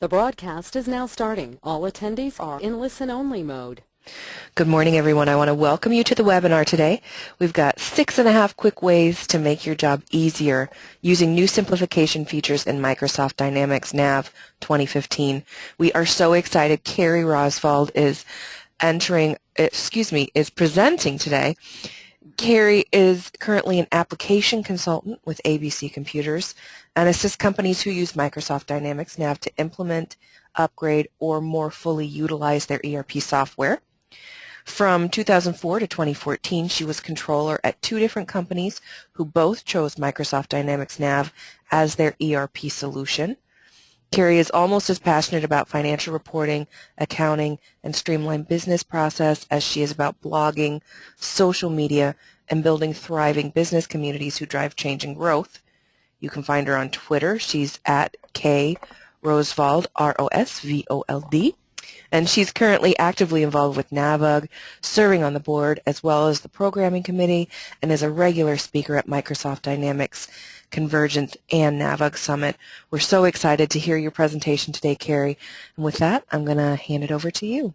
The broadcast is now starting. All attendees are in listen-only mode. Good morning, everyone. I want to welcome you to the webinar today. We've got 6.5 quick ways to make your job easier using new simplification features in Microsoft Dynamics NAV 2015. We are so excited. Carrie Roswald is presenting today. Carrie is currently an application consultant with ABC Computers and assists companies who use Microsoft Dynamics NAV to implement, upgrade, or more fully utilize their ERP software. From 2004 to 2014, she was controller at 2 different companies who both chose Microsoft Dynamics NAV as their ERP solution. Carrie is almost as passionate about financial reporting, accounting, and streamlined business process as she is about blogging, social media, and building thriving business communities who drive change and growth. You can find her on Twitter. She's at krosvold, R-O-S-V-O-L-D. And she's currently actively involved with NAVUG, serving on the board as well as the programming committee, and is a regular speaker at Microsoft Dynamics Convergence and NAVUG Summit. We're so excited to hear your presentation today, Carrie. And with that, I'm going to hand it over to you.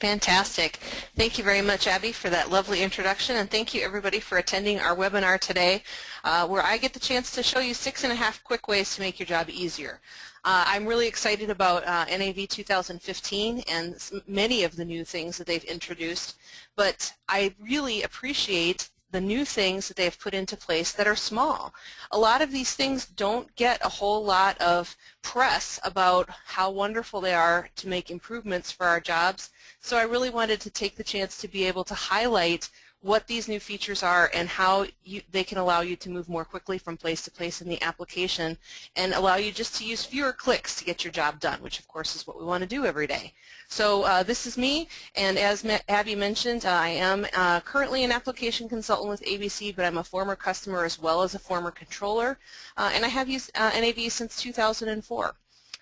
Fantastic. Thank you very much, Abby, for that lovely introduction, and thank you everybody for attending our webinar today, where I get the chance to show you 6.5 quick ways to make your job easier. I'm really excited about NAV 2015 and many of the new things that they've introduced, but I really appreciate the new things that they've put into place that are small. A lot of these things don't get a whole lot of press about how wonderful they are to make improvements for our jobs, so I really wanted to take the chance to be able to highlight what these new features are and how they can allow you to move more quickly from place to place in the application and allow you just to use fewer clicks to get your job done, which of course is what we want to do every day. So this is me, and as Abby mentioned, I am currently an application consultant with ABC, but I'm a former customer as well as a former controller, and I have used NAV since 2004.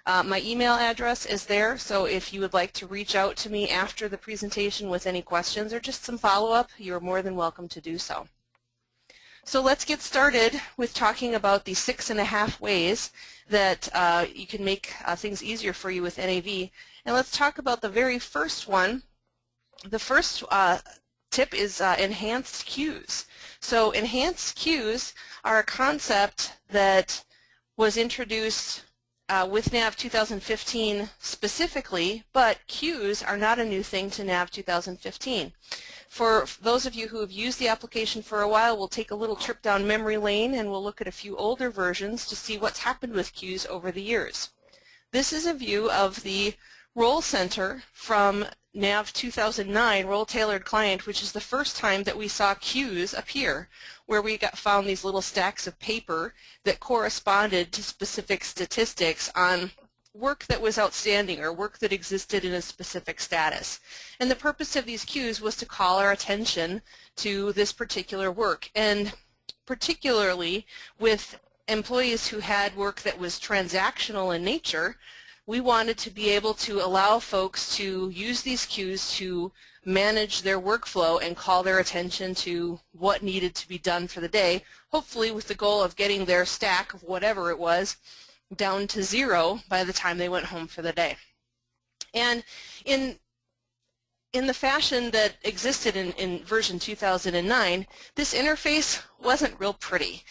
My email address is there, so if you would like to reach out to me after the presentation with any questions or just some follow-up, you're more than welcome to do so. So let's get started with talking about the 6.5 ways that you can make things easier for you with NAV. And let's talk about the very first one. The first tip is enhanced queues. So enhanced queues are a concept that was introduced with NAV 2015 specifically, but queues are not a new thing to NAV 2015. For those of you who have used the application for a while, we'll take a little trip down memory lane and we'll look at a few older versions to see what's happened with queues over the years. This is a view of the Role Center from NAV 2009, Role Tailored Client, which is the first time that we saw queues appear, where we found these little stacks of paper that corresponded to specific statistics on work that was outstanding or work that existed in a specific status. And the purpose of these queues was to call our attention to this particular work, and particularly with employees who had work that was transactional in nature, we wanted to be able to allow folks to use these queues to manage their workflow and call their attention to what needed to be done for the day, hopefully with the goal of getting their stack of whatever it was down to 0 by the time they went home for the day. And in the fashion that existed in version 2009, this interface wasn't real pretty.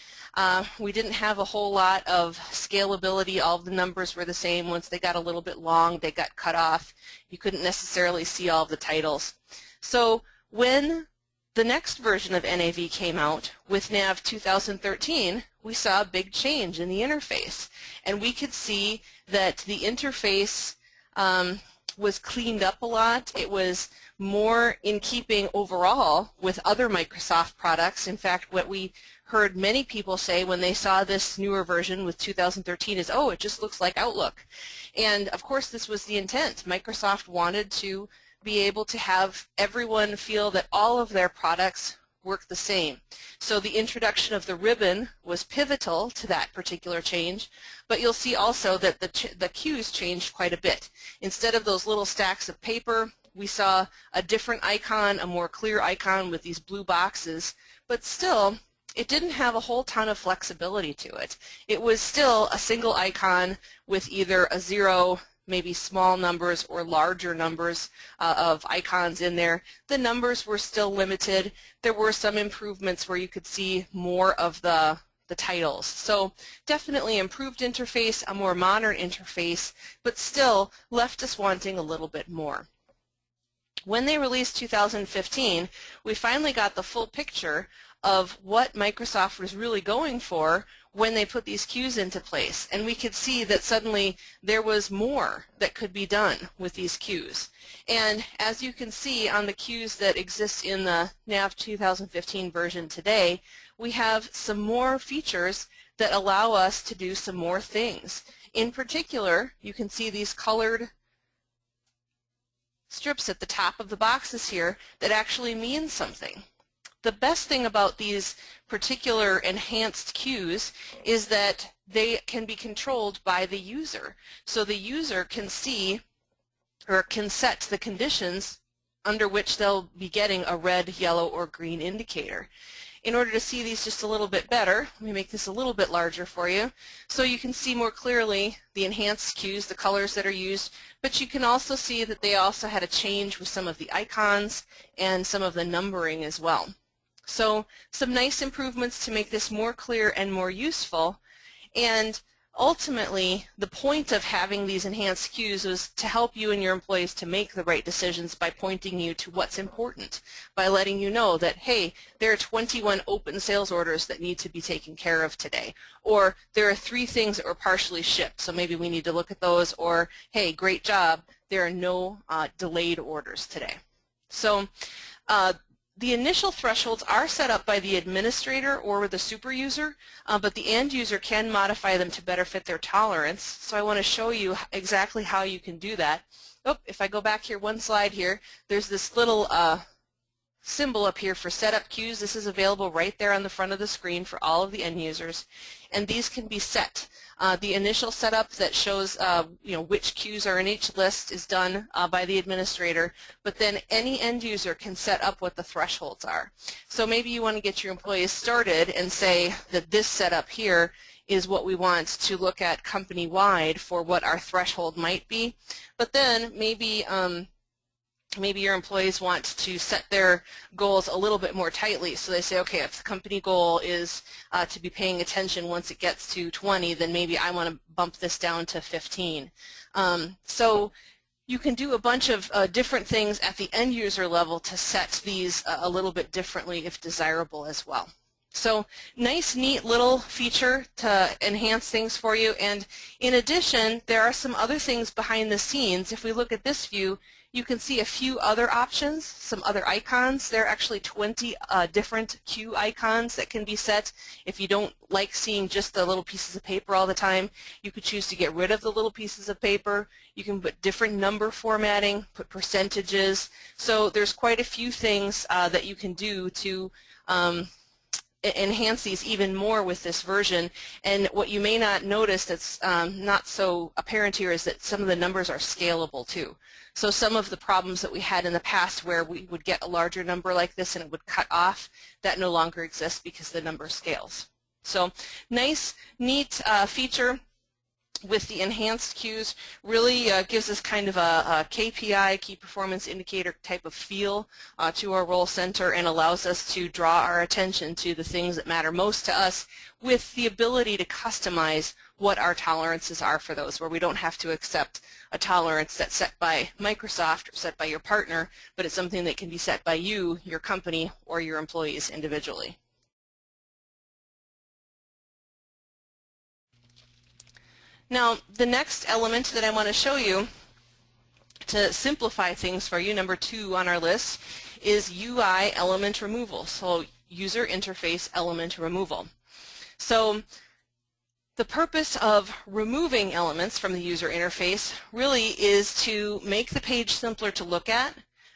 We didn't have a whole lot of scalability. All of the numbers were the same. Once they got a little bit long, they got cut off. You couldn't necessarily see all of the titles. So when the next version of NAV came out with NAV 2013, we saw a big change in the interface. And we could see that the interface was cleaned up a lot. It was more in keeping overall with other Microsoft products. In fact, what we heard many people say when they saw this newer version with 2013 is, oh, it just looks like Outlook. And of course this was the intent. Microsoft wanted to be able to have everyone feel that all of their products work the same. So the introduction of the ribbon was pivotal to that particular change, but you'll see also that the queues changed quite a bit. Instead of those little stacks of paper, we saw a different icon, a more clear icon with these blue boxes, but still it didn't have a whole ton of flexibility to it. It was still a single icon with either a 0, maybe small numbers or larger numbers of icons in there. The numbers were still limited. There were some improvements where you could see more of the titles. So definitely improved interface, a more modern interface, but still left us wanting a little bit more. When they released 2015, we finally got the full picture of what Microsoft was really going for when they put these queues into place. And we could see that suddenly there was more that could be done with these queues. And as you can see on the queues that exist in the NAV 2015 version today, we have some more features that allow us to do some more things. In particular, you can see these colored strips at the top of the boxes here that actually mean something. The best thing about these particular enhanced queues is that they can be controlled by the user. So the user can see or can set the conditions under which they'll be getting a red, yellow, or green indicator. In order to see these just a little bit better, let me make this a little bit larger for you so you can see more clearly the enhanced queues, the colors that are used, but you can also see that they also had a change with some of the icons and some of the numbering as well. So some nice improvements to make this more clear and more useful, and ultimately the point of having these enhanced queues was to help you and your employees to make the right decisions by pointing you to what's important, by letting you know that, hey, there are 21 open sales orders that need to be taken care of today, or there are 3 things that were partially shipped, so maybe we need to look at those, or hey, great job, there are no delayed orders today. So the initial thresholds are set up by the administrator or the super user, but the end user can modify them to better fit their tolerance. So I want to show you exactly how you can do that. Oh, if I go back here one slide here, there's this little symbol up here for setup queues. This is available right there on the front of the screen for all of the end users, and these can be set. The initial setup that shows which queues are in each list is done by the administrator, but then any end user can set up what the thresholds are. So maybe you want to get your employees started and say that this setup here is what we want to look at company-wide for what our threshold might be, but then maybe your employees want to set their goals a little bit more tightly. So they say, okay, if the company goal is to be paying attention once it gets to 20, then maybe I want to bump this down to 15. So you can do a bunch of different things at the end user level to set these a little bit differently if desirable as well. So nice, neat little feature to enhance things for you. And in addition, there are some other things behind the scenes. If we look at this view, you can see a few other options, some other icons. There are actually 20 different queue icons that can be set. If you don't like seeing just the little pieces of paper all the time, you could choose to get rid of the little pieces of paper. You can put different number formatting, put percentages. So there's quite a few things that you can do to enhance these even more with this version. And what you may not notice that's not so apparent here is that some of the numbers are scalable too. So some of the problems that we had in the past where we would get a larger number like this and it would cut off, that no longer exists because the number scales. So nice, neat feature with the enhanced queues. Really gives us kind of a KPI, key performance indicator type of feel to our role center, and allows us to draw our attention to the things that matter most to us with the ability to customize what our tolerances are for those, where we don't have to accept a tolerance that's set by Microsoft or set by your partner, but it's something that can be set by you, your company, or your employees individually. Now, the next element that I want to show you to simplify things for you, number 2 on our list, is UI element removal, so user interface element removal. So the purpose of removing elements from the user interface really is to make the page simpler to look at,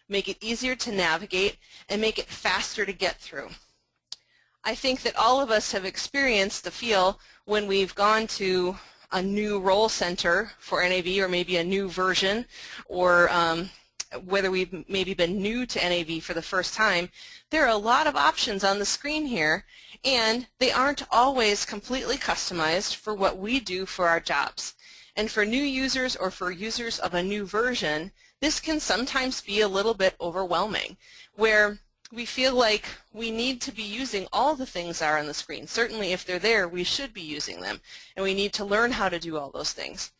make it easier to navigate, and make it faster to get through. I think that all of us have experienced the feel when we've gone to a new role center for NAV, or maybe a new version, or whether we've maybe been new to NAV for the first time, there are a lot of options on the screen here, and they aren't always completely customized for what we do for our jobs. And for new users or for users of a new version, this can sometimes be a little bit overwhelming, where we feel like we need to be using all the things that are on the screen. Certainly if they're there, we should be using them, and we need to learn how to do all those things.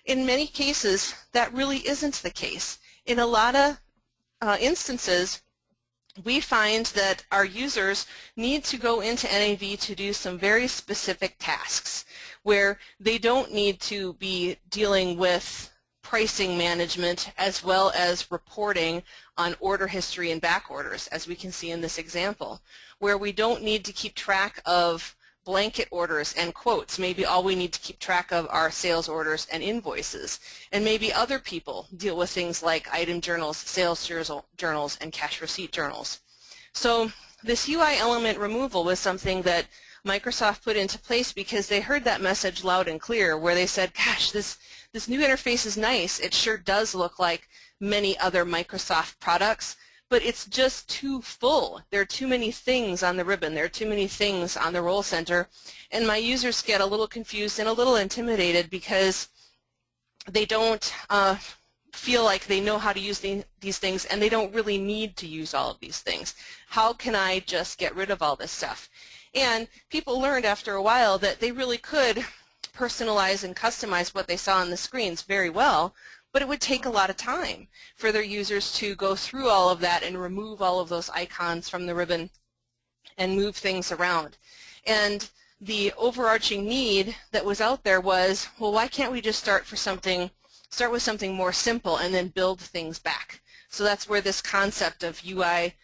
In many cases, that really isn't the case. In a lot of instances, we find that our users need to go into NAV to do some very specific tasks where they don't need to be dealing with pricing management as well as reporting on order history and back orders, as we can see in this example, where we don't need to keep track of blanket orders and quotes. Maybe all we need to keep track of are sales orders and invoices. And maybe other people deal with things like item journals, sales journals, and cash receipt journals. So this UI element removal was something that Microsoft put into place because they heard that message loud and clear, where they said, gosh, this new interface is nice. It sure does look like many other Microsoft products, but it's just too full. There are too many things on the ribbon. There are too many things on the role center, and my users get a little confused and a little intimidated because they don't feel like they know how to use these things, and they don't really need to use all of these things. How can I just get rid of all this stuff? And people learned after a while that they really could personalize and customize what they saw on the screens very well, but it would take a lot of time for their users to go through all of that and remove all of those icons from the ribbon and move things around. And the overarching need that was out there was, well, why can't we just start with something more simple and then build things back? So that's where this concept of UI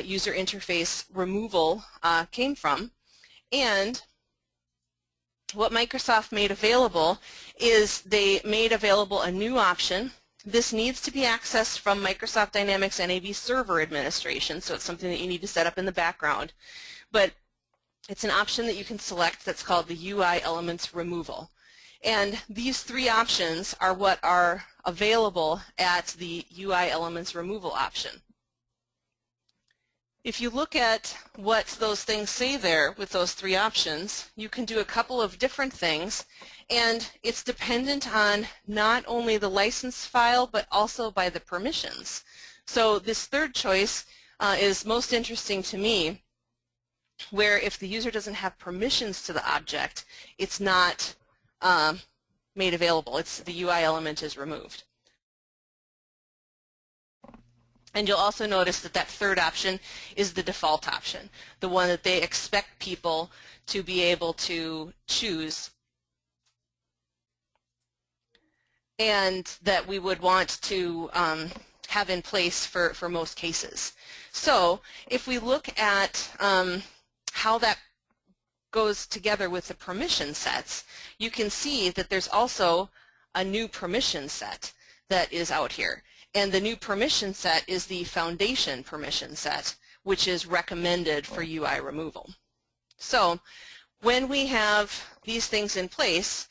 user interface removal came from. And what Microsoft made available is they made available a new option. This needs to be accessed from Microsoft Dynamics NAV Server Administration, so it's something that you need to set up in the background. But it's an option that you can select that's called the UI Elements Removal. And these three options are what are available at the UI Elements Removal option. If you look at what those things say there with those three options, you can do a couple of different things, and it's dependent on not only the license file but also by the permissions. So this third choice is most interesting to me, where if the user doesn't have permissions to the object, it's not made available. The UI element is removed. And you'll also notice that that third option is the default option, the one that they expect people to be able to choose and that we would want to have in place for most cases. So if we look at how that goes together with the permission sets, you can see that there's also a new permission set that is out here. And the new permission set is the foundation permission set, which is recommended for UI removal. So when we have these things in place,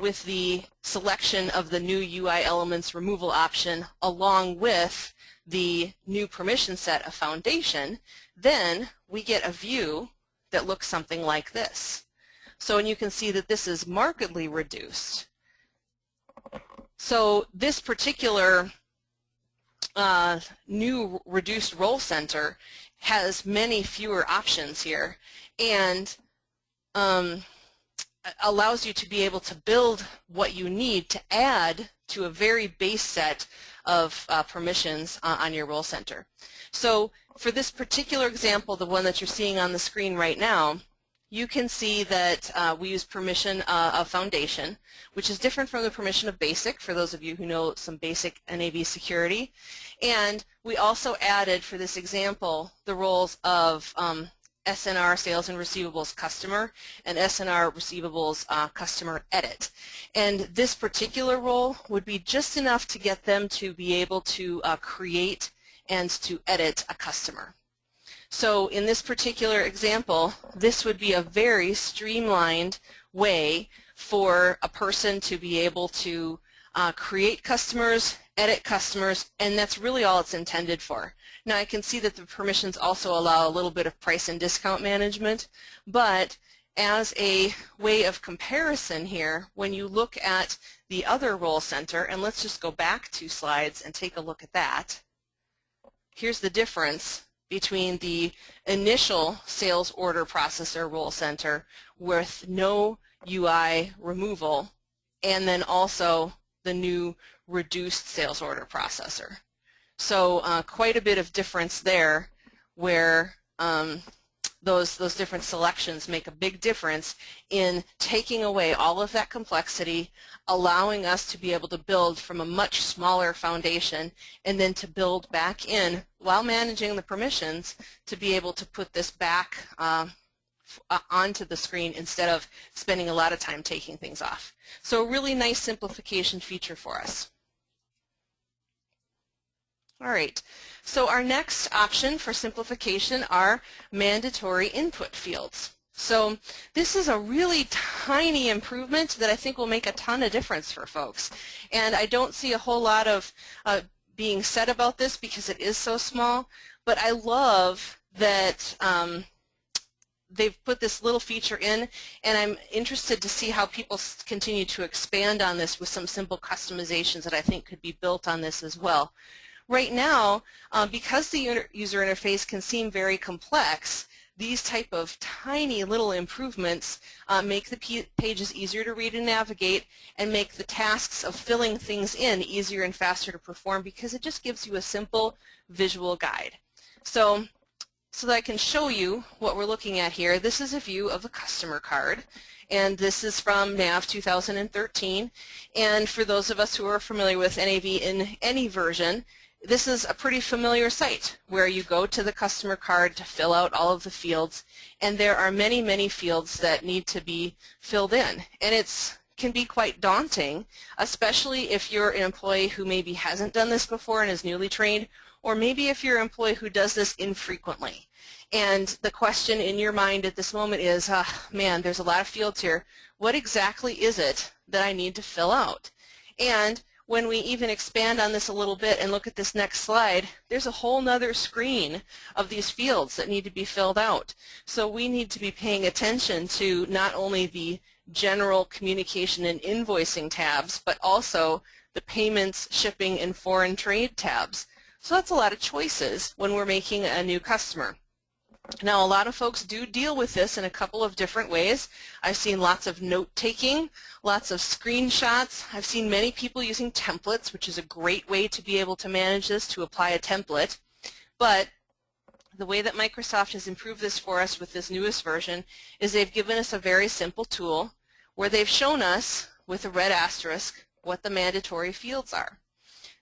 with the selection of the new UI elements removal option along with the new permission set of foundation, then we get a view that looks something like this. So, and you can see that this is markedly reduced. So this particular new reduced role center has many fewer options here, and allows you to be able to build what you need to add to a very base set of permissions on your role center. So for this particular example, the one that you're seeing on the screen right now, you can see that we use permission of foundation, which is different from the permission of basic, for those of you who know some basic NAV security. And we also added, for this example, the roles of SNR, Sales and Receivables Customer, and SNR Receivables Customer Edit. And this particular role would be just enough to get them to be able to create and to edit a customer. So in this particular example, this would be a very streamlined way for a person to be able to create customers edit customers, and that's really all it's intended for. Now I can see that the permissions also allow a little bit of price and discount management, but as a way of comparison here, when you look at the other role center, and let's just go back 2 slides and take a look at that, here's the difference between the initial sales order processor role center with no UI removal, and then also the new reduced sales order processor. So quite a bit of difference there, where those different selections make a big difference in taking away all of that complexity, allowing us to be able to build from a much smaller foundation, and then to build back in while managing the permissions to be able to put this back onto the screen instead of spending a lot of time taking things off. So a really nice simplification feature for us. All right, so our next option for simplification are mandatory input fields. So this is a really tiny improvement that I think will make a ton of difference for folks. And I don't see a whole lot of being said about this because it is so small, but I love that they've put this little feature in, and I'm interested to see how people continue to expand on this with some simple customizations that I think could be built on this as well. Right now, because the user interface can seem very complex, these type of tiny little improvements make the pages easier to read and navigate, and make the tasks of filling things in easier and faster to perform, because it just gives you a simple visual guide. So that I can show you what we're looking at here, this is a view of a customer card, and this is from NAV 2013. And for those of us who are familiar with NAV in any version, this is a pretty familiar site where you go to the customer card to fill out all of the fields, and there are many, many fields that need to be filled in. And it can be quite daunting, especially if you're an employee who maybe hasn't done this before and is newly trained, or maybe if you're an employee who does this infrequently. And the question in your mind at this moment is, man, there's a lot of fields here. What exactly is it that I need to fill out? And when we even expand on this a little bit and look at this next slide, there's a whole nother screen of these fields that need to be filled out. So we need to be paying attention to not only the general communication and invoicing tabs, but also the payments, shipping, and foreign trade tabs. So that's a lot of choices when we're making a new customer. Now, a lot of folks do deal with this in a couple of different ways. I've seen lots of note-taking, lots of screenshots. I've seen many people using templates, which is a great way to be able to manage this, to apply a template. But the way that Microsoft has improved this for us with this newest version is they've given us a very simple tool where they've shown us, with a red asterisk, what the mandatory fields are.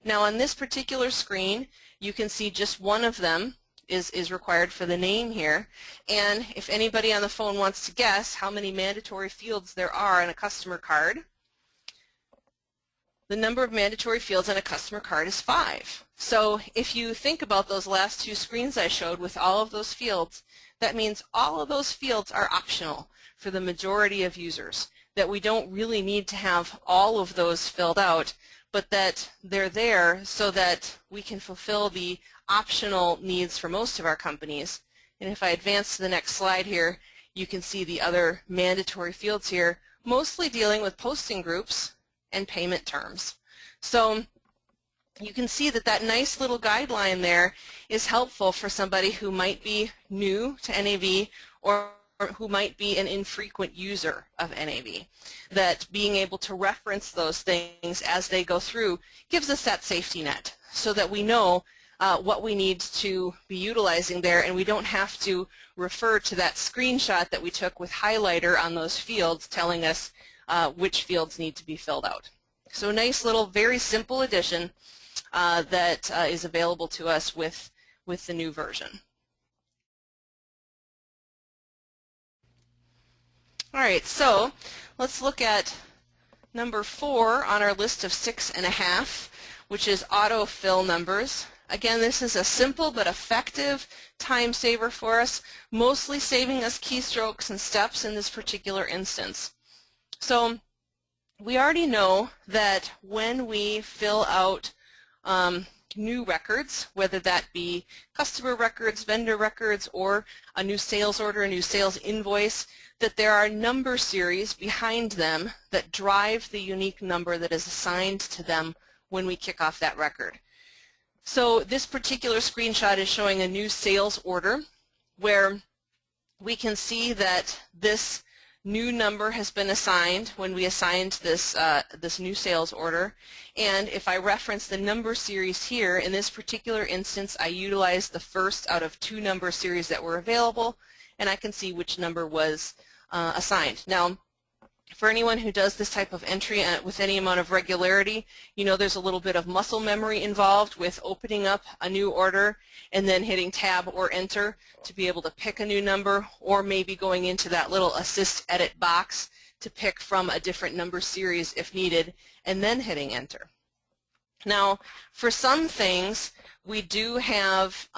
Now, on this particular screen, you can see just one of them is required for the name here. And if anybody on the phone wants to guess how many mandatory fields there are in a customer card, the number of mandatory fields on a customer card is 5. So if you think about those last 2 screens I showed with all of those fields, that means all of those fields are optional for the majority of users, that we don't really need to have all of those filled out, but that they're there so that we can fulfill the optional needs for most of our companies. And if I advance to the next slide here, you can see the other mandatory fields here, mostly dealing with posting groups and payment terms. So you can see that that nice little guideline there is helpful for somebody who might be new to NAV or who might be an infrequent user of NAV. That being able to reference those things as they go through gives us that safety net so that we know what we need to be utilizing there, and we don't have to refer to that screenshot that we took with highlighter on those fields telling us which fields need to be filled out. So a nice little, very simple addition that is available to us with the new version. All right, so let's look at number 4 on our list of 6.5, which is autofill numbers. Again, this is a simple but effective time saver for us, mostly saving us keystrokes and steps in this particular instance. So we already know that when we fill out new records, whether that be customer records, vendor records, or a new sales order, a new sales invoice, that there are number series behind them that drive the unique number that is assigned to them when we kick off that record. So this particular screenshot is showing a new sales order where we can see that this new number has been assigned when we assigned this, this new sales order. And if I reference the number series here, in this particular instance I utilized the first out of 2 number series that were available, and I can see which number was assigned. Now, for anyone who does this type of entry with any amount of regularity, you know there's a little bit of muscle memory involved with opening up a new order and then hitting tab or enter to be able to pick a new number, or maybe going into that little assist edit box to pick from a different number series if needed, and then hitting enter. Now, for some things we do have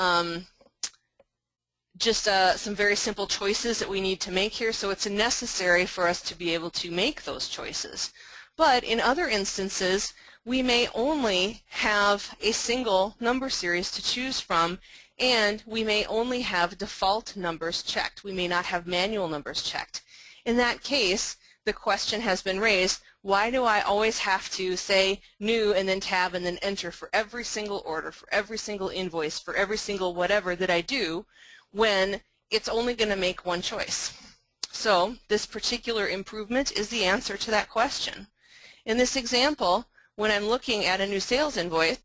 just some very simple choices that we need to make here, so it's necessary for us to be able to make those choices. But in other instances, we may only have a single number series to choose from, and we may only have default numbers checked. We may not have manual numbers checked. In that case, the question has been raised, why do I always have to say new and then tab and then enter for every single order, for every single invoice, for every single whatever that I do, when it's only going to make one choice? So this particular improvement is the answer to that question. In this example, when I'm looking at a new sales invoice,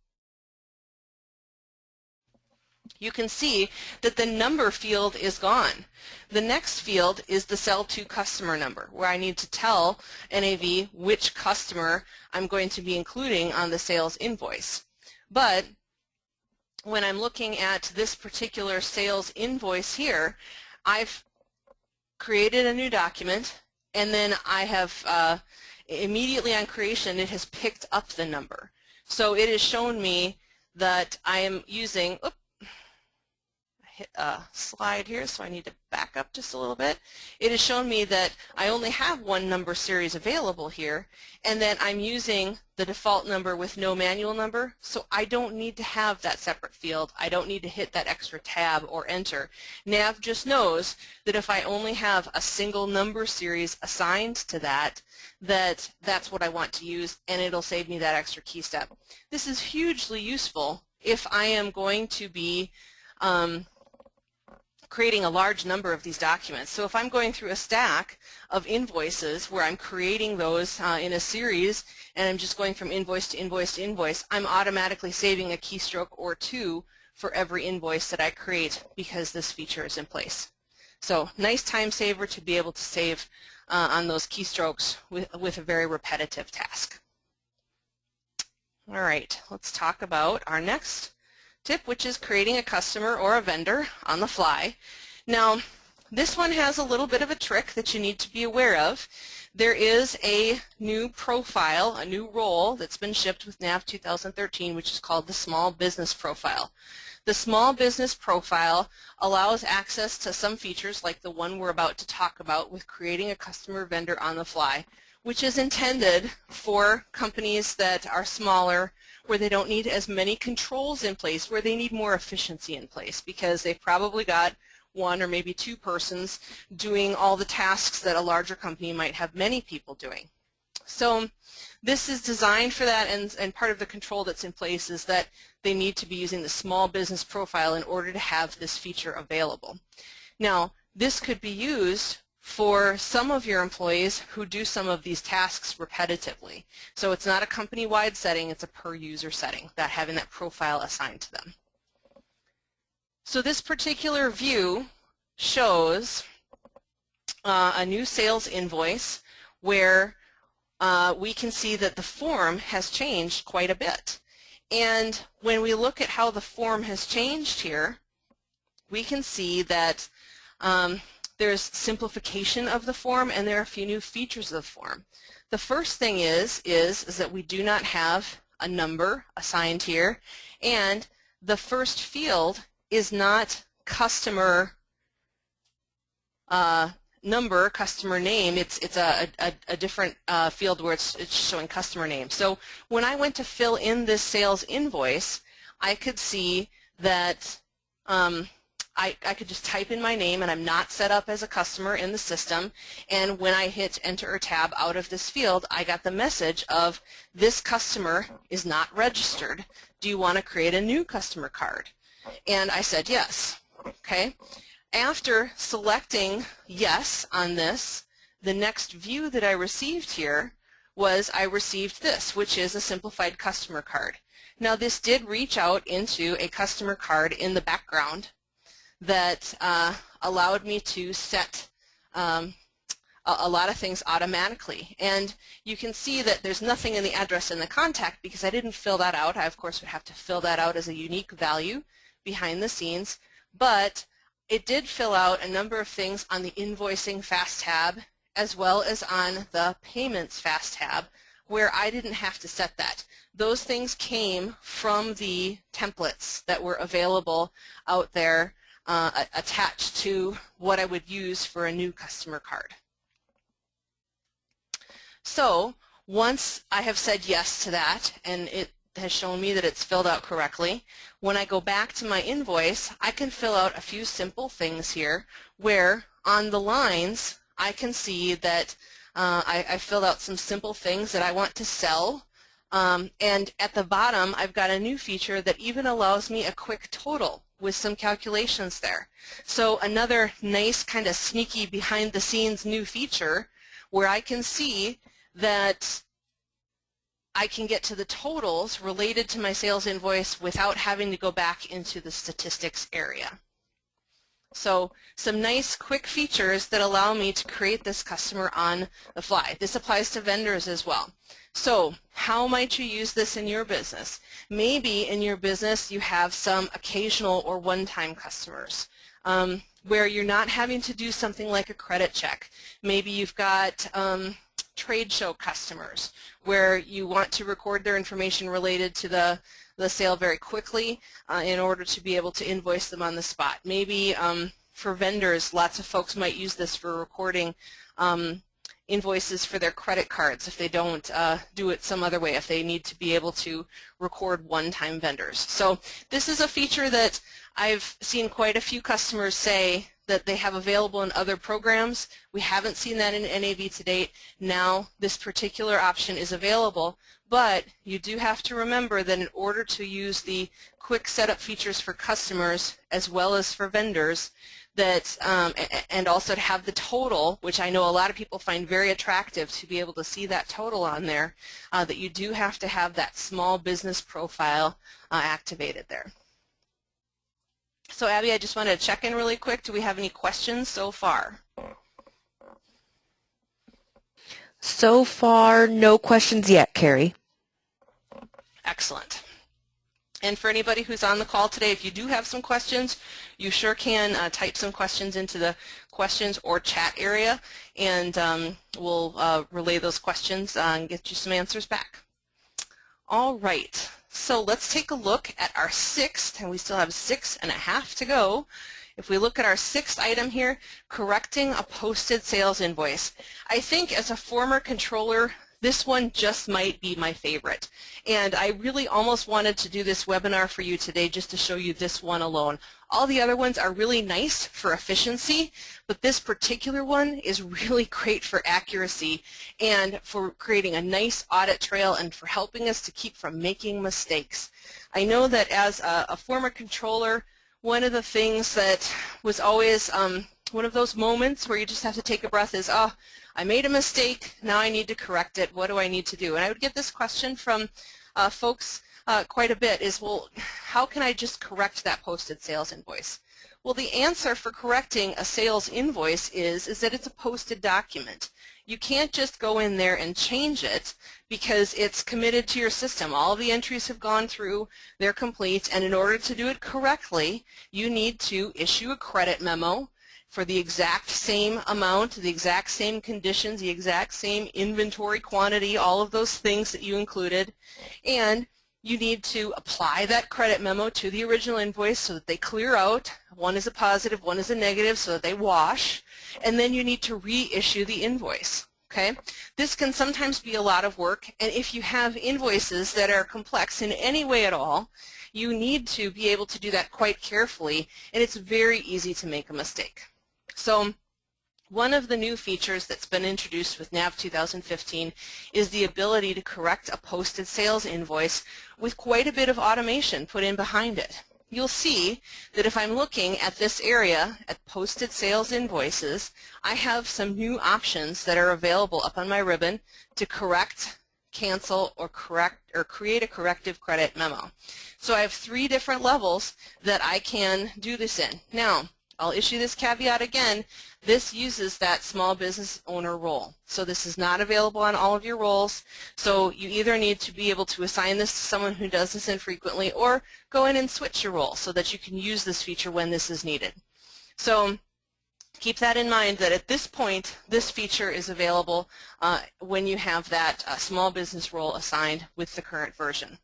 you can see that the number field is gone. The next field is the sell to customer number, where I need to tell NAV which customer I'm going to be including on the sales invoice. But when I'm looking at this particular sales invoice here, I've created a new document, and then I have immediately on creation it has picked up the number. So it has shown me that I am using, I hit a slide here, so I need to back up just a little bit. It has shown me that I only have one number series available here, and that I'm using the default number with no manual number, so I don't need to have that separate field. I don't need to hit that extra tab or enter. NAV just knows that if I only have a single number series assigned to that, that's what I want to use, and it'll save me that extra key step. This is hugely useful if I am going to be creating a large number of these documents. So if I'm going through a stack of invoices where I'm creating those in a series, and I'm just going from invoice to invoice to invoice, I'm automatically saving a keystroke or 2 for every invoice that I create because this feature is in place. So nice time saver to be able to save on those keystrokes with a very repetitive task. All right, let's talk about our next tip, which is creating a customer or a vendor on the fly. Now, this one has a little bit of a trick that you need to be aware of. There is a new profile, a new role that's been shipped with NAV 2013, which is called the Small Business Profile. The Small Business Profile allows access to some features like the one we're about to talk about with creating a customer vendor on the fly, which is intended for companies that are smaller, where they don't need as many controls in place, where they need more efficiency in place because they've probably got 1 or maybe 2 persons doing all the tasks that a larger company might have many people doing. So this is designed for that, and part of the control that's in place is that they need to be using the Small Business Profile in order to have this feature available. Now, this could be used for some of your employees who do some of these tasks repetitively. So it's not a company-wide setting, it's a per-user setting, that having that profile assigned to them. So this particular view shows a new sales invoice where we can see that the form has changed quite a bit. And when we look at how the form has changed here, we can see that there's simplification of the form, and there are a few new features of the form. The first thing is that we do not have a number assigned here, and the first field is not customer number, customer name, it's a different field where it's showing customer name. So when I went to fill in this sales invoice, I could see that I could just type in my name, and I'm not set up as a customer in the system, and when I hit enter or tab out of this field, I got the message of this customer is not registered. Do you want to create a new customer card? And I said yes. Okay. After selecting yes on this, the next view that I received here was I received this, which is a simplified customer card. Now this did reach out into a customer card in the background that allowed me to set a lot of things automatically. And you can see that there's nothing in the address and the contact because I didn't fill that out. I, of course, would have to fill that out as a unique value behind the scenes. But it did fill out a number of things on the Invoicing Fast tab as well as on the Payments Fast tab where I didn't have to set that. Those things came from the templates that were available out there attached to what I would use for a new customer card. So once I have said yes to that and it has shown me that it's filled out correctly, when I go back to my invoice, I can fill out a few simple things here where on the lines I can see that I filled out some simple things that I want to sell. And at the bottom, I've got a new feature that even allows me a quick total with some calculations there. So another nice kind of sneaky behind the scenes new feature where I can see that I can get to the totals related to my sales invoice without having to go back into the statistics area. So some nice quick features that allow me to create this customer on the fly. This applies to vendors as well. So how might you use this in your business? Maybe in your business you have some occasional or one-time customers where you're not having to do something like a credit check. Maybe you've got trade show customers where you want to record their information related to the sale very quickly in order to be able to invoice them on the spot. Maybe for vendors, lots of folks might use this for recording invoices for their credit cards if they don't do it some other way, if they need to be able to record one-time vendors. So this is a feature that I've seen quite a few customers say that they have available in other programs. We haven't seen that in NAV to date. Now this particular option is available, but you do have to remember that in order to use the quick setup features for customers as well as for vendors, that and also to have the total, which I know a lot of people find very attractive to be able to see that total on there, that you do have to have that small business profile activated there. So Abby, I just wanted to check in really quick. Do we have any questions so far? So far, no questions yet, Carrie. Excellent. And for anybody who's on the call today, if you do have some questions, you sure can type some questions into the questions or chat area, and we'll relay those questions and get you some answers back. All right. So let's take a look at our sixth, and we still have 6.5 to go. If we look at our sixth item here, correcting a posted sales invoice. I think as a former controller, this one just might be my favorite. And I really almost wanted to do this webinar for you today just to show you this one alone. All the other ones are really nice for efficiency, but this particular one is really great for accuracy and for creating a nice audit trail and for helping us to keep from making mistakes. I know that as a former controller, one of the things that was always one of those moments where you just have to take a breath is, oh, I made a mistake, now I need to correct it, what do I need to do? And I would get this question from folks quite a bit is, well, how can I just correct that posted sales invoice? Well, the answer for correcting a sales invoice is that it's a posted document. You can't just go in there and change it because it's committed to your system. All the entries have gone through, they're complete, and in order to do it correctly, you need to issue a credit memo for the exact same amount, the exact same conditions, the exact same inventory quantity, all of those things that you included, and you need to apply that credit memo to the original invoice so that they clear out. One is a positive, one is a negative, so that they wash. And then you need to reissue the invoice. Okay? This can sometimes be a lot of work, and if you have invoices that are complex in any way at all, you need to be able to do that quite carefully, and it's very easy to make a mistake. So one of the new features that's been introduced with NAV 2015 is the ability to correct a posted sales invoice with quite a bit of automation put in behind it. You'll see that if I'm looking at this area at posted sales invoices, I have some new options that are available up on my ribbon to correct, cancel, or create a corrective credit memo. So I have 3 different levels that I can do this in. Now, I'll issue this caveat again. This uses that small business owner role. So this is not available on all of your roles. So you either need to be able to assign this to someone who does this infrequently, or go in and switch your role so that you can use this feature when this is needed. So keep that in mind, that at this point this feature is available when you have that small business role assigned with the current version.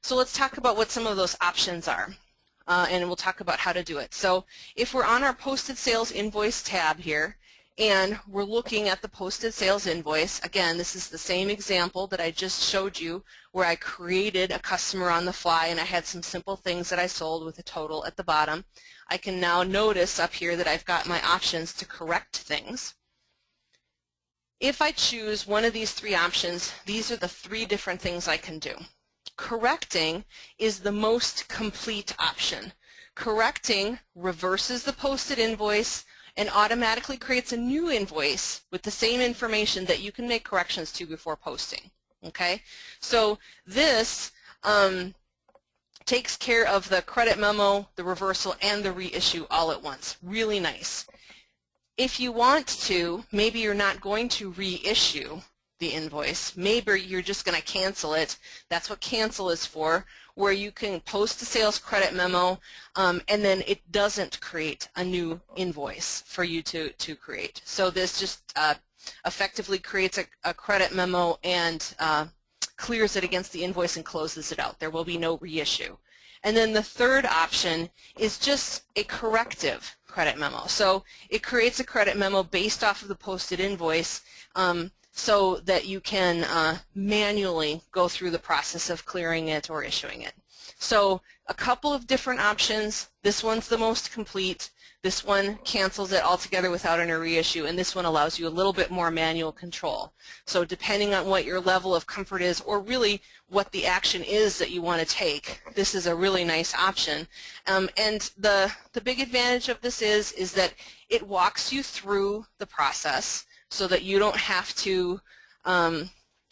So let's talk about what some of those options are. And we'll talk about how to do it. So if we're on our posted sales invoice tab here and we're looking at the posted sales invoice, again, this is the same example that I just showed you where I created a customer on the fly and I had some simple things that I sold with a total at the bottom. I can now notice up here that I've got my options to correct things. If I choose one of these 3 options, these are the 3 different things I can do. Correcting is the most complete option. Correcting reverses the posted invoice and automatically creates a new invoice with the same information that you can make corrections to before posting. Okay? So this takes care of the credit memo, the reversal, and the reissue all at once. Really nice. If you want to, maybe you're not going to reissue the invoice. Maybe you're just going to cancel it. That's what cancel is for, where you can post a sales credit memo and then it doesn't create a new invoice for you to create. So this just effectively creates a credit memo and clears it against the invoice and closes it out. There will be no reissue. And then the third option is just a corrective credit memo. So it creates a credit memo based off of the posted invoice so that you can manually go through the process of clearing it or issuing it. So a couple of different options. This one's the most complete. This one cancels it altogether without any reissue, and this one allows you a little bit more manual control. So depending on what your level of comfort is, or really what the action is that you want to take, this is a really nice option. And the big advantage of this is that it walks you through the process so that you don't have to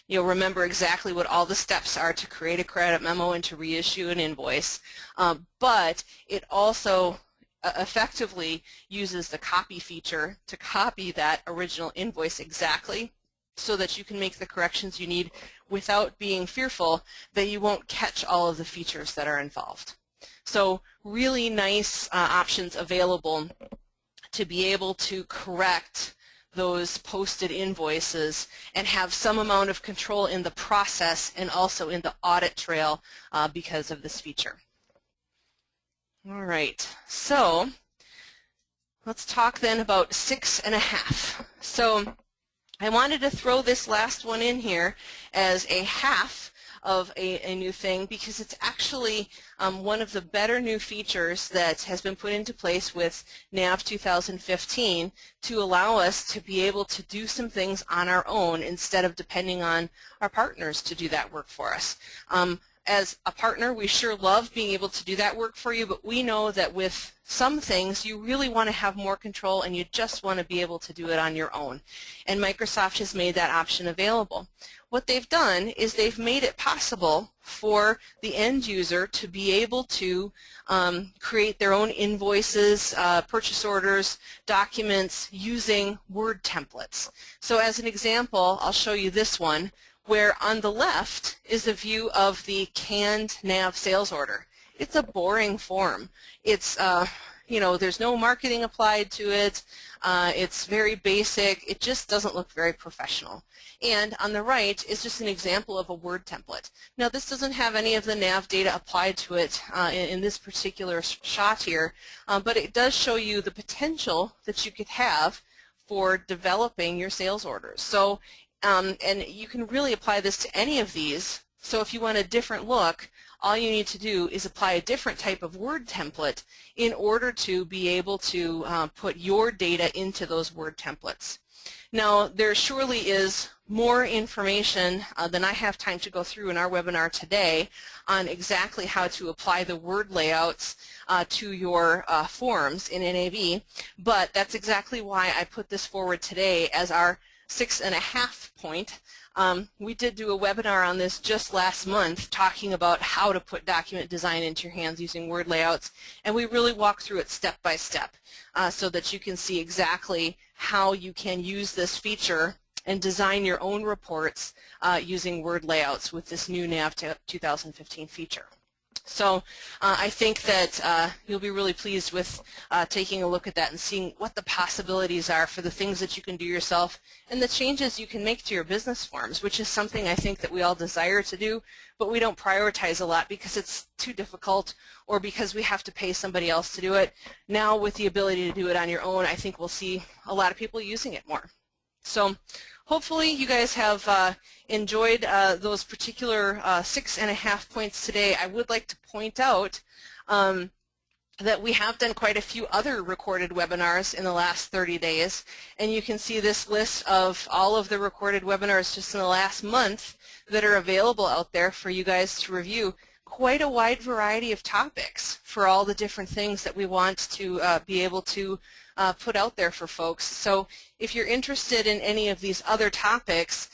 remember exactly what all the steps are to create a credit memo and to reissue an invoice. But it also effectively uses the copy feature to copy that original invoice exactly so that you can make the corrections you need without being fearful that you won't catch all of the features that are involved. So really nice options available to be able to correct those posted invoices and have some amount of control in the process and also in the audit trail because of this feature. All right, so let's talk then about 6.5. So I wanted to throw this last one in here as a half of a new thing because it's actually one of the better new features that has been put into place with NAV 2015 to allow us to be able to do some things on our own instead of depending on our partners to do that work for us. As a partner, we sure love being able to do that work for you, but we know that with some things you really want to have more control and you just want to be able to do it on your own. And Microsoft has made that option available. What they've done is they've made it possible for the end user to be able to create their own invoices, purchase orders, documents using Word templates. So as an example, I'll show you this one, where on the left is a view of the canned NAV sales order. It's a boring form. It's you know, there's no marketing applied to it. It's very basic. It just doesn't look very professional. And on the right is just an example of a Word template. Now, this doesn't have any of the NAV data applied to it in this particular shot here, but it does show you the potential that you could have for developing your sales orders. So, and you can really apply this to any of these. So if you want a different look, all you need to do is apply a different type of Word template in order to be able to put your data into those Word templates. Now, there surely is more information than I have time to go through in our webinar today on exactly how to apply the word layouts to your forms in NAV, but that's exactly why I put this forward today as our 6.5 point. We did do a webinar on this just last month talking about how to put document design into your hands using word layouts, and we really walk through it step by step so that you can see exactly how you can use this feature and design your own reports using word layouts with this new NAV 2015 feature. So I think that you'll be really pleased with taking a look at that and seeing what the possibilities are for the things that you can do yourself and the changes you can make to your business forms, which is something I think that we all desire to do, but we don't prioritize a lot because it's too difficult or because we have to pay somebody else to do it. Now with the ability to do it on your own, I think we'll see a lot of people using it more. So hopefully you guys have enjoyed those particular 6.5 points today. I would like to point out that we have done quite a few other recorded webinars in the last 30 days, and you can see this list of all of the recorded webinars just in the last month that are available out there for you guys to review. Quite a wide variety of topics for all the different things that we want to be able to put out there for folks. So if you're interested in any of these other topics,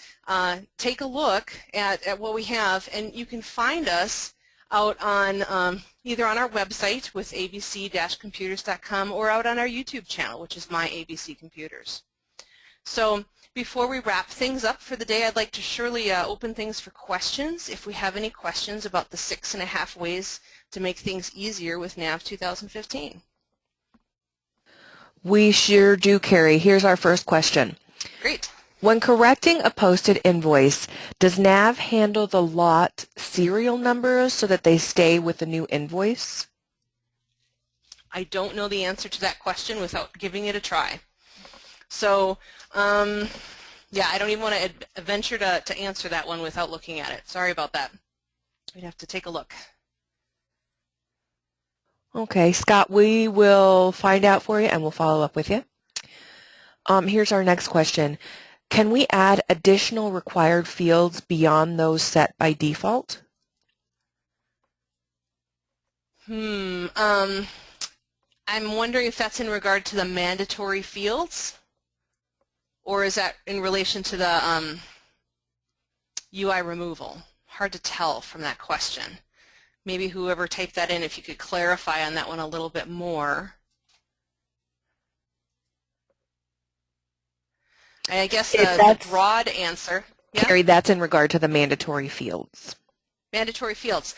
take a look at what we have, and you can find us out on either on our website with abc-computers.com or out on our YouTube channel, which is My ABC Computers. So before we wrap things up for the day, I'd like to surely open things for questions. If we have any questions about the 6.5 ways to make things easier with NAV 2015. We sure do, Carrie. Here's our first question. Great. When correcting a posted invoice, does NAV handle the lot serial numbers so that they stay with the new invoice? I don't know the answer to that question without giving it a try. So, yeah, I don't even want to venture to answer that one without looking at it. Sorry about that. We'd have to take a look. Okay, Scott, we will find out for you and we'll follow up with you. Here's our next question. Can we add additional required fields beyond those set by default? I'm wondering if that's in regard to the mandatory fields, or is that in relation to the UI removal? Hard to tell from that question. Maybe whoever typed that in, if you could clarify on that one a little bit more. I guess the broad answer. Yeah? Carrie, that's in regard to the mandatory fields. Mandatory fields.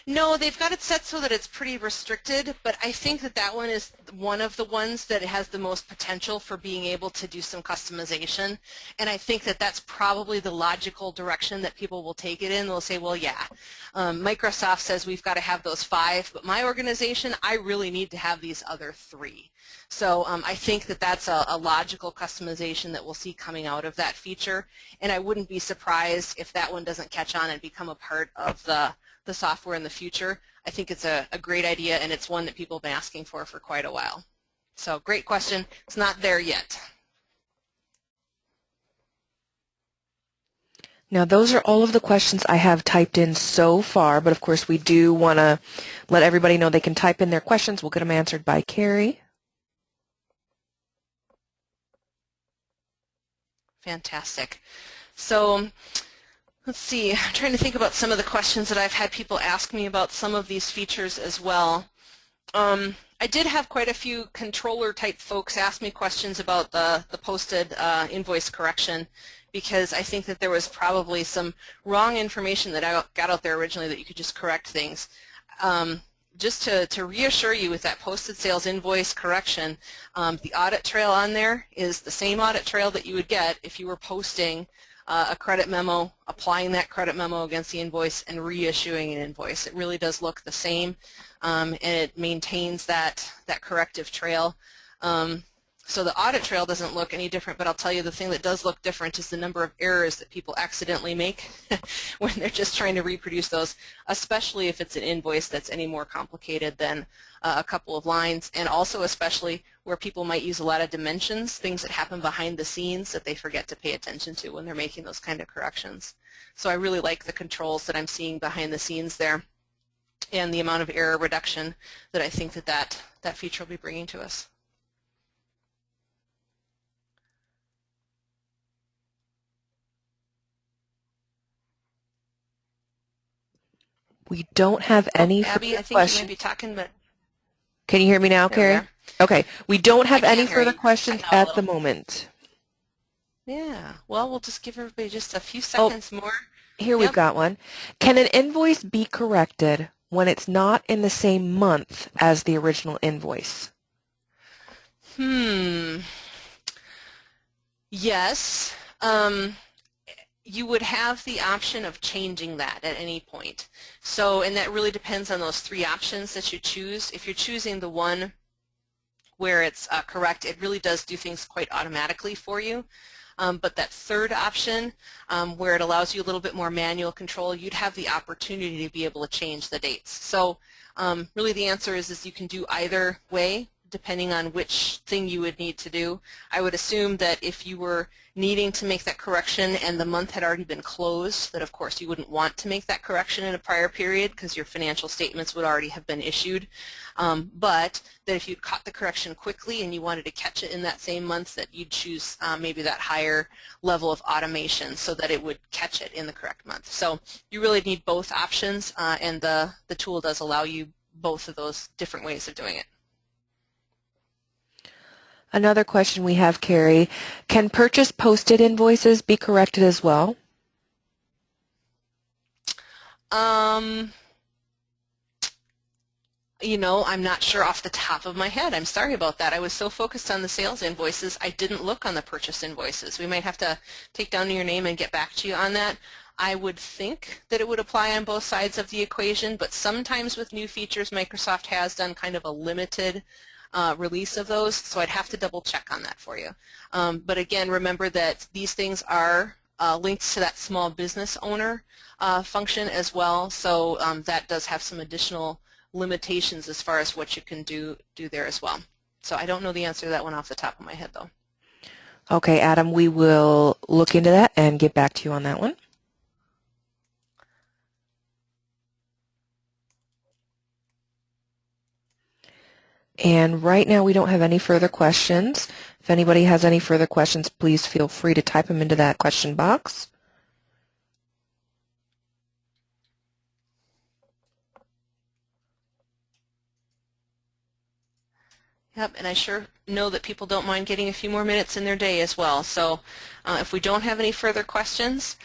No, they've got it set so that it's pretty restricted, but I think that that one is one of the ones that has the most potential for being able to do some customization, and I think that that's probably the logical direction that people will take it in. They'll say, well, yeah, Microsoft says we've got to have those 5, but my organization, I really need to have these other 3. So I think that that's a logical customization that we'll see coming out of that feature, and I wouldn't be surprised if that one doesn't catch on and become a part of the software in the future. I think it's a great idea, and it's one that people have been asking for quite a while. So great question. It's not there yet. Now, those are all of the questions I have typed in so far, but of course we do want to let everybody know they can type in their questions. We'll get them answered by Carrie. Fantastic. So let's see, I'm trying to think about some of the questions that I've had people ask me about some of these features as well. I did have quite a few controller type folks ask me questions about the posted invoice correction, because I think that there was probably some wrong information that I got out there originally that you could just correct things. just to reassure you with that posted sales invoice correction, the audit trail on there is the same audit trail that you would get if you were posting a credit memo, applying that credit memo against the invoice, and reissuing an invoice. It really does look the same, and it maintains that corrective trail. So the audit trail doesn't look any different, but I'll tell you the thing that does look different is the number of errors that people accidentally make when they're just trying to reproduce those, especially if it's an invoice that's any more complicated than a couple of lines, and also especially where people might use a lot of dimensions, things that happen behind the scenes that they forget to pay attention to when they're making those kind of corrections. So I really like the controls that I'm seeing behind the scenes there and the amount of error reduction that I think that feature will be bringing to us. We don't have any Abby, further I think questions. you might be talking, but Can you hear me now, Carrie? Okay. We don't have any further you. questions at the moment. Yeah. Well, we'll just give everybody just a few seconds more. Here we've got one. Can an invoice be corrected when it's not in the same month as the original invoice? Yes. You would have the option of changing that at any point. So, and that really depends on those three options that you choose. If you're choosing the one where it's correct, it really does do things quite automatically for you. But that third option, where it allows you a little bit more manual control, you'd have the opportunity to be able to change the dates. So really the answer is you can do either way, depending on which thing you would need to do. I would assume that if you were needing to make that correction and the month had already been closed, that of course you wouldn't want to make that correction in a prior period because your financial statements would already have been issued. But that if you caught the correction quickly and you wanted to catch it in that same month, that you'd choose maybe that higher level of automation so that it would catch it in the correct month. So you really need both options, and the tool does allow you both of those different ways of doing it. Another question we have, Carrie, can purchase posted invoices be corrected as well? You know, I'm not sure off the top of my head. I'm sorry about that. I was so focused on the sales invoices, I didn't look on the purchase invoices. We might have to take down your name and get back to you on that. I would think that it would apply on both sides of the equation, but sometimes with new features, Microsoft has done kind of a limited release of those, so I'd have to double check on that for you. But again, remember that these things are linked to that small business owner function as well, so that does have some additional limitations as far as what you can do there as well. So I don't know the answer to that one off the top of my head, though. Okay, Adam, we will look into that and get back to you on that one. And right now we don't have any further questions. If anybody has any further questions, please feel free to type them into that question box. Yep, and I sure know that people don't mind getting a few more minutes in their day as well. So if we don't have any further questions,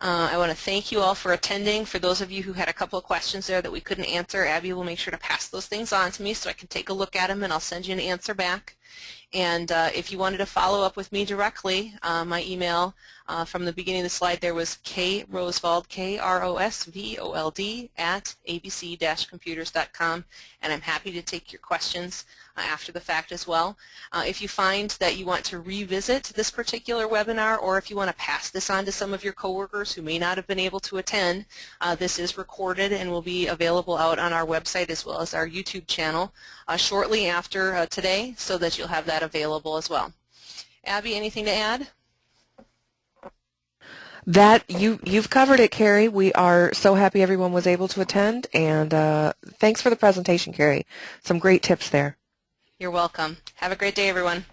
I want to thank you all for attending. For those of you who had a couple of questions there that we couldn't answer, Abby will make sure to pass those things on to me so I can take a look at them and I'll send you an answer back. And if you wanted to follow up with me directly, my email from the beginning of the slide there was krosvold, K-R-O-S-V-O-L-D @abc-computers.com, and I'm happy to take your questions after the fact as well. If you find that you want to revisit this particular webinar, or if you want to pass this on to some of your coworkers who may not have been able to attend, this is recorded and will be available out on our website as well as our YouTube channel shortly after today, so that you'll have that available as well. Abby, anything to add? That you've covered it, Carrie. We are so happy everyone was able to attend, and thanks for the presentation, Carrie. Some great tips there. You're welcome. Have a great day, everyone.